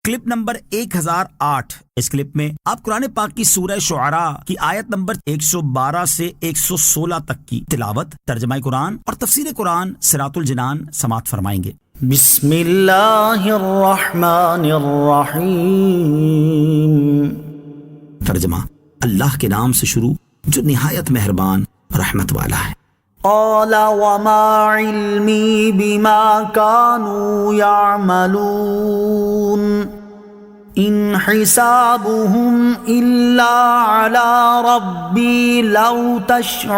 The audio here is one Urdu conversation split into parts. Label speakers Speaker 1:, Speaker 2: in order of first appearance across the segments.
Speaker 1: Clip number 1008۔ اس کلپ میں آپ قرآن پاک کی سورہ شعراء کی آیت نمبر 112 سے 116 تک کی تلاوت، ترجمہ قرآن اور تفسیر قرآن صراط الجنان سماعت فرمائیں گے۔
Speaker 2: بسم اللہ الرحمن الرحیم۔
Speaker 1: ترجمہ: اللہ کے نام سے شروع جو نہایت مہربان رحمت والا ہے۔
Speaker 2: قال وما علمی بما كانوا يعملون ان حسابهم الا على ربی لو تشعرون۔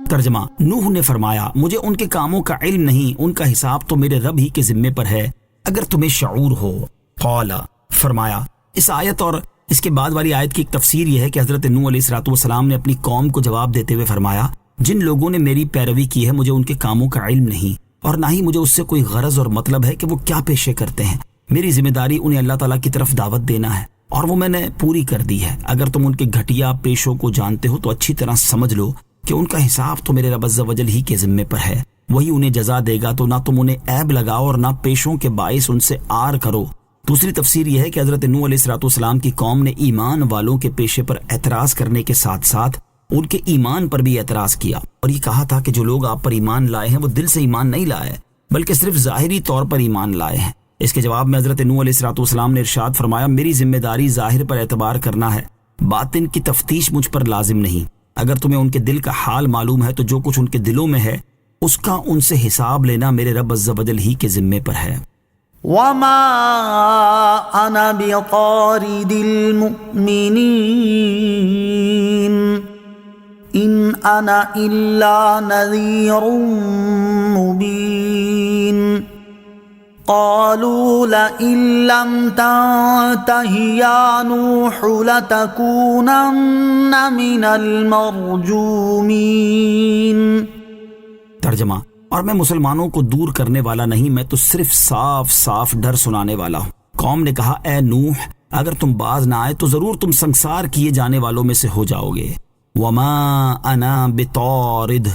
Speaker 1: ترجمہ: نوح نے فرمایا مجھے ان کے کاموں کا علم نہیں، ان کا حساب تو میرے رب ہی کے ذمے پر ہے اگر تمہیں شعور ہو۔ قال فرمایا، اس آیت اور اس کے بعد والی آیت کی ایک تفسیر یہ ہے کہ حضرت نوح علیہ السلام نے اپنی قوم کو جواب دیتے ہوئے فرمایا، جن لوگوں نے میری پیروی کی ہے مجھے ان کے کاموں کا علم نہیں اور نہ ہی مجھے اس سے کوئی غرض اور مطلب ہے کہ وہ کیا پیشے کرتے ہیں۔ میری ذمہ داری انہیں اللہ تعالیٰ کی طرف دعوت دینا ہے اور وہ میں نے پوری کر دی ہے۔ اگر تم ان کے گھٹیا پیشوں کو جانتے ہو تو اچھی طرح سمجھ لو کہ ان کا حساب تو میرے رب عز و جل ہی کے ذمے پر ہے، وہی انہیں جزا دے گا، تو نہ تم انہیں عیب لگاؤ اور نہ پیشوں کے باعث ان سے آر کرو۔ دوسری تفسیر یہ ہے کہ حضرت نوح علیہ السلام کی قوم نے ایمان والوں کے پیشے پر اعتراض کرنے کے ساتھ ساتھ ان کے ایمان پر بھی اعتراض کیا اور یہ کہا تھا کہ جو لوگ آپ پر ایمان لائے ہیں وہ دل سے ایمان نہیں لائے بلکہ صرف ظاہری طور پر ایمان لائے ہیں۔ اس کے جواب میں حضرت نوح علیہ السلام نے ارشاد فرمایا، میری ذمہ داری ظاہر پر اعتبار کرنا ہے، باطن کی تفتیش مجھ پر لازم نہیں۔ اگر تمہیں ان کے دل کا حال معلوم ہے تو جو کچھ ان کے دلوں میں ہے اس کا ان سے حساب لینا میرے رب عز و جل ہی کے ذمے پر ہے۔
Speaker 2: وما انا بطارد المؤمنین ان انا الا نذیر مبین قالوا لئن لم تنته يا نوح لتكونن من المرجومین۔
Speaker 1: ترجمہ: اور میں مسلمانوں کو دور کرنے والا نہیں، میں تو صرف صاف صاف ڈر سنانے والا ہوں۔ قوم نے کہا، اے نوح اگر تم باز نہ آئے تو ضرور تم سنسار کیے جانے والوں میں سے ہو جاؤ گے۔ وما انا بطارد،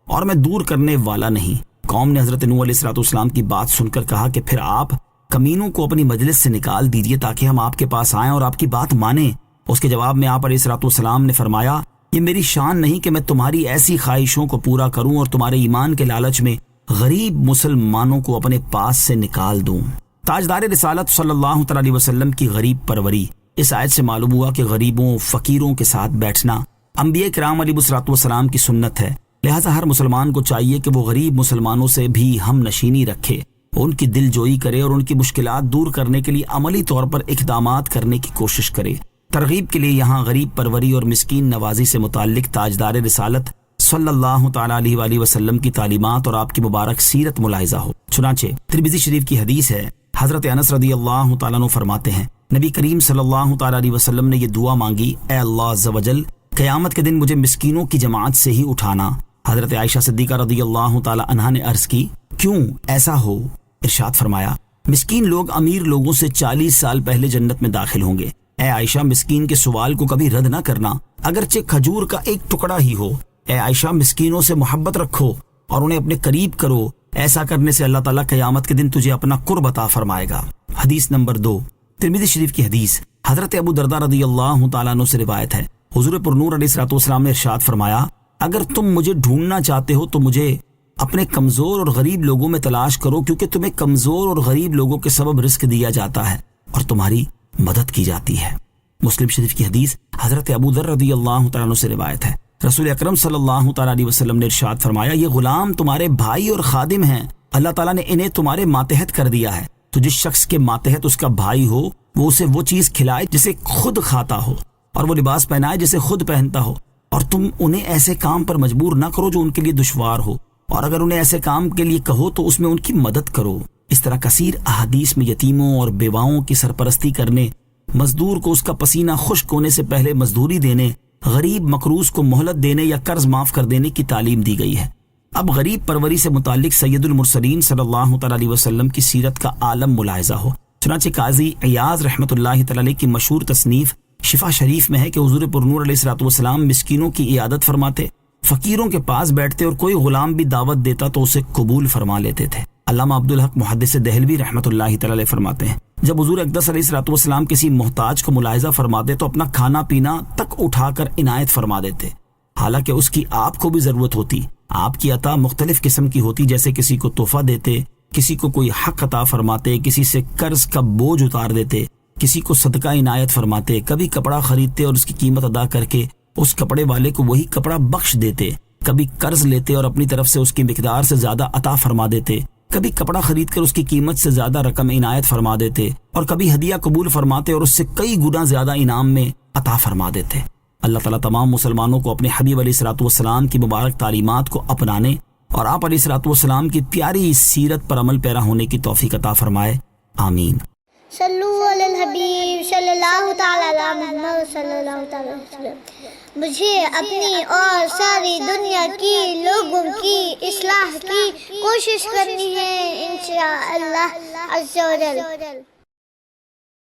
Speaker 1: اور میں دور کرنے والا نہیں۔ قوم نے حضرت نوح علیہ السلام کی بات سن کر کہا کہ پھر آپ کمینوں کو اپنی مجلس سے نکال دیجئے تاکہ ہم آپ کے پاس آئیں اور آپ کی بات مانیں۔ اس کے جواب میں آپ علیہ السلام نے فرمایا، یہ میری شان نہیں کہ میں تمہاری ایسی خواہشوں کو پورا کروں اور تمہارے ایمان کے لالچ میں غریب مسلمانوں کو اپنے پاس سے نکال دوں۔ تاجدار رسالت صلی اللہ علیہ وسلم کی غریب پروری۔ اس آیت سے معلوم ہوا کہ غریبوں فقیروں کے ساتھ بیٹھنا انبیاء کرام علیہ السلام کی سنت ہے، لہٰذا ہر مسلمان کو چاہیے کہ وہ غریب مسلمانوں سے بھی ہم نشینی رکھے، ان کی دل جوئی کرے اور ان کی مشکلات دور کرنے کے لیے عملی طور پر اقدامات کرنے کی کوشش کرے۔ ترغیب کے لیے یہاں غریب پروری اور مسکین نوازی سے متعلق تاجدار رسالت صلی اللہ تعالیٰ علیہ وآلہ وسلم کی تعلیمات اور آپ کی مبارک سیرت ملاحظہ ہو۔ چنانچہ ترمذی شریف کی حدیث ہے، حضرت انس رضی اللہ تعالیٰ عنہ فرماتے ہیں، نبی کریم صلی اللہ تعالیٰ علیہ وسلم نے یہ دعا مانگی، اے اللہ عز و جل قیامت کے دن مجھے مسکینوں کی جماعت سے ہی اٹھانا۔ حضرت عائشہ صدیقہ رضی اللہ تعالیٰ عنہا نے عرض کی، کیوں ایسا ہو؟ ارشاد فرمایا، مسکین لوگ امیر لوگوں سے 40 سال پہلے جنت میں داخل ہوں گے۔ اے عائشہ مسکین کے سوال کو کبھی رد نہ کرنا اگرچہ کھجور کا ایک ٹکڑا ہی ہو۔ اے عائشہ مسکینوں سے محبت رکھو اور انہیں اپنے قریب کرو، ایسا کرنے سے اللہ تعالیٰ قیامت کے دن تجھے اپنا قرب عطا فرمائے گا۔ حدیث نمبر 2، ترمذی شریف کی حدیث، حضرت ابو درداء رضی اللہ تعالیٰ عنہ سے روایت ہے، حضور پرنور علیہ السلام نے ارشاد فرمایا، اگر تم مجھے ڈھونڈنا چاہتے ہو تو مجھے اپنے کمزور اور غریب لوگوں میں تلاش کرو، کیونکہ تمہیں کمزور اور غریب لوگوں کے سبب رزق دیا جاتا ہے اور تمہاری مدد کی جاتی ہے۔ مسلم شریف کی حدیث، حضرت ابو ذر رضی اللہ تعالیٰ عنہ سے روایت ہے، رسول اکرم صلی اللہ تعالیٰ علیہ وسلم نے ارشاد فرمایا، یہ غلام تمہارے بھائی اور خادم ہیں، اللہ تعالیٰ نے انہیں تمہارے ماتحت کر دیا ہے، تو جس شخص کے ماتحت اس کا بھائی ہو وہ اسے وہ چیز کھلائے جسے خود کھاتا ہو اور وہ لباس پہنائے جسے خود پہنتا ہو، اور تم انہیں ایسے کام پر مجبور نہ کرو جو ان کے لیے دشوار ہو، اور اگر انہیں ایسے کام کے لیے کہو تو اس میں ان کی مدد کرو۔ اس طرح کثیر احادیث میں یتیموں اور بیواؤں کی سرپرستی کرنے، مزدور کو اس کا پسینہ خشک ہونے سے پہلے مزدوری دینے، غریب مقروض کو مہلت دینے یا قرض معاف کر دینے کی تعلیم دی گئی ہے۔ اب غریب پروری سے متعلق سید المرسلین صلی اللہ تعالیٰ علیہ وسلم کی سیرت کا عالم ملاحظہ ہو۔ چنانچہ قاضی عیاض رحمۃ اللہ تعالیٰ علیہ کی مشہور تصنیف شفا شریف میں ہے کہ حضور پرنور علیہ السلام مسکینوں کی عیادت فرماتے، فقیروں کے پاس بیٹھتے اور کوئی غلام بھی دعوت دیتا تو اسے قبول فرما لیتے تھے۔ علامہ عبدالحق محدث دہلوی رحمۃ اللہ تعالی علیہ فرماتے ہیں جب حضور اقدس علیہ الصلوۃ والسلام کسی محتاج کو ملاحظہ فرماتے تو اپنا کھانا پینا تک اٹھا کر عنایت فرما دیتے، حالانکہ اس کی آپ کو بھی ضرورت ہوتی۔ آپ کی عطا مختلف قسم کی ہوتی، جیسے کسی کو تحفہ دیتے، کسی کو کوئی حق عطا فرماتے، کسی سے قرض کا بوجھ اتار دیتے، کسی کو صدقہ عنایت فرماتے، کبھی کپڑا خریدتے اور اس کی قیمت ادا کر کے اس کپڑے والے کو وہی کپڑا بخش دیتے، کبھی قرض لیتے اور اپنی طرف سے اس کی مقدار سے زیادہ عطا فرما دیتے، کبھی کپڑا خرید کر اس کی قیمت سے زیادہ رقم عنایت فرما دیتے، اور کبھی ہدیہ قبول فرماتے اور اس سے کئی گنا زیادہ انعام میں عطا فرما دیتے۔ اللہ تعالیٰ تمام مسلمانوں کو اپنے حبیب علیہ الصلوۃ والسلام کی مبارک تعلیمات کو اپنانے اور آپ علیہ الصلوۃ والسلام کی پیاری سیرت پر عمل پیرا ہونے کی توفیق عطا فرمائے، آمین۔
Speaker 3: صلو علی الحبیب صلی اللہ تعالی علی محمد صلی اللہ تعالی علیہ وسلم۔ مجھے اپنی اور ساری دنیا کی لوگوں کی اصلاح کی کوشش کرنی ہے انشاءاللہ عز و جل۔